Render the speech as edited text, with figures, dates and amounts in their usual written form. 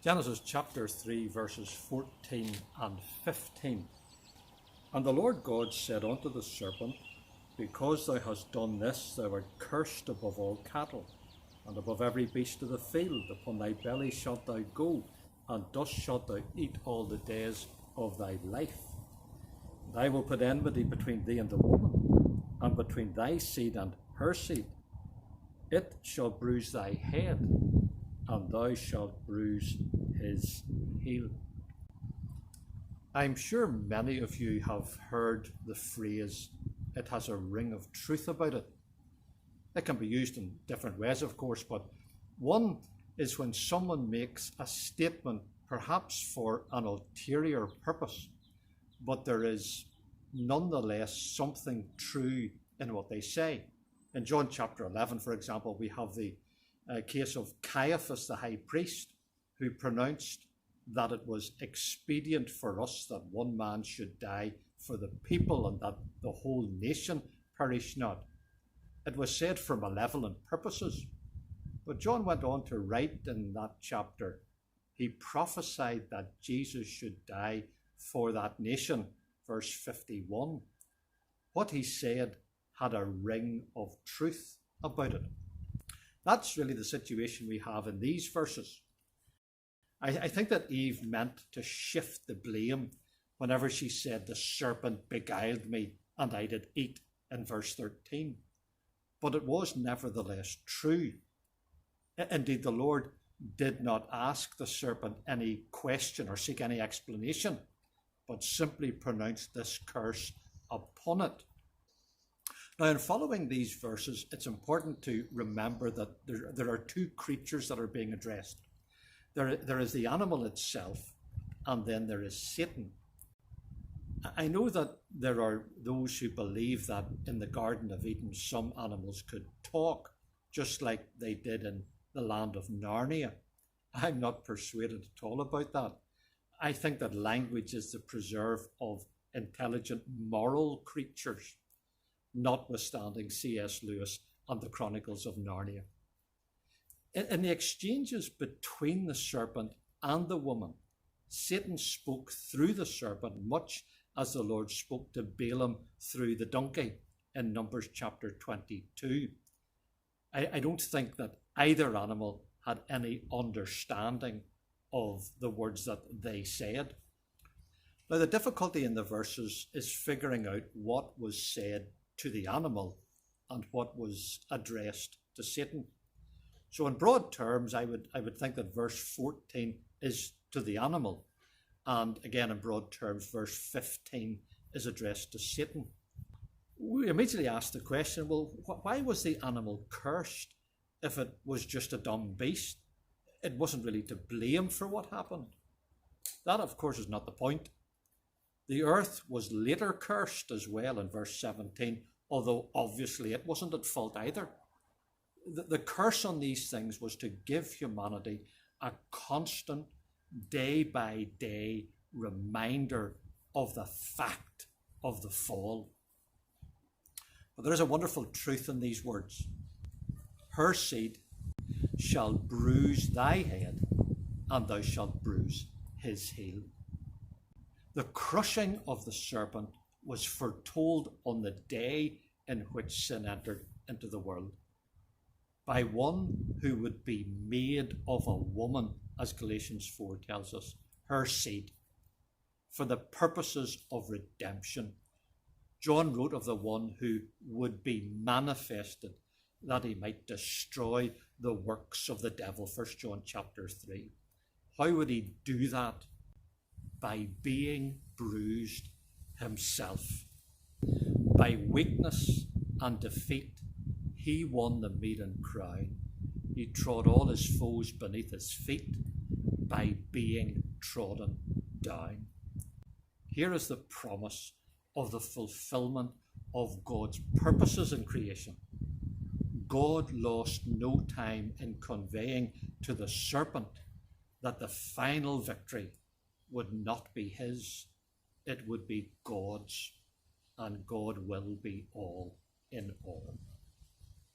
Genesis chapter 3, verses 14 and 15. And the Lord God said unto the serpent, Because thou hast done this, thou art cursed above all cattle, and above every beast of the field. Upon thy belly shalt thou go, and dust shalt thou eat all the days of thy life. And I will put enmity between thee and the woman, and between thy seed and her seed. It shall bruise thy head, and thou shalt bruise his heel. I'm sure many of you have heard the phrase, it has a ring of truth about it. It can be used in different ways, of course, but one is when someone makes a statement, perhaps for an ulterior purpose, but there is nonetheless something true in what they say. In John chapter 11, for example, we have the case of Caiaphas, the high priest, who pronounced that it was expedient for us that one man should die for the people and that the whole nation perish not. It was said for malevolent purposes. But John went on to write in that chapter, he prophesied that Jesus should die for that nation, verse 51. What he said had a ring of truth about it. That's really the situation we have in these verses. I think that Eve meant to shift the blame whenever she said the serpent beguiled me and I did eat in verse 13. But it was nevertheless true. Indeed, the Lord did not ask the serpent any question or seek any explanation, but simply pronounced this curse upon it. Now, in following these verses, it's important to remember that there are two creatures that are being addressed. There is the animal itself, and then there is Satan. I know that there are those who believe that in the Garden of Eden, some animals could talk, just like they did in the land of Narnia. I'm not persuaded at all about that. I think that language is the preserve of intelligent moral creatures, notwithstanding C.S. Lewis and the Chronicles of Narnia. In the exchanges between the serpent and the woman, Satan spoke through the serpent much as the Lord spoke to Balaam through the donkey in Numbers chapter 22. I don't think that either animal had any understanding of the words that they said. Now, the difficulty in the verses is figuring out what was said to the animal and what was addressed to Satan. So in broad terms, I would think that verse 14 is to the animal. And again, in broad terms, verse 15 is addressed to Satan. We immediately ask the question, well, why was the animal cursed if it was just a dumb beast? It wasn't really to blame for what happened. That, of course, is not the point. The earth was later cursed as well in verse 17, although obviously it wasn't at fault either. The curse on these things was to give humanity a constant, day-by-day reminder of the fact of the fall. But there is a wonderful truth in these words. Her seed shall bruise thy head, and thou shalt bruise his heel. The crushing of the serpent was foretold on the day in which sin entered into the world, by one who would be made of a woman, as Galatians 4 tells us, her seed, for the purposes of redemption. John wrote of the one who would be manifested, that he might destroy the works of the devil, 1 John chapter 3. How would he do that? By being bruised himself. By weakness and defeat, he won the maiden crown. He trod all his foes beneath his feet by being trodden down. Here is the promise of the fulfillment of God's purposes in creation. God lost no time in conveying to the serpent that the final victory would not be his, it would be God's, and God will be all in all.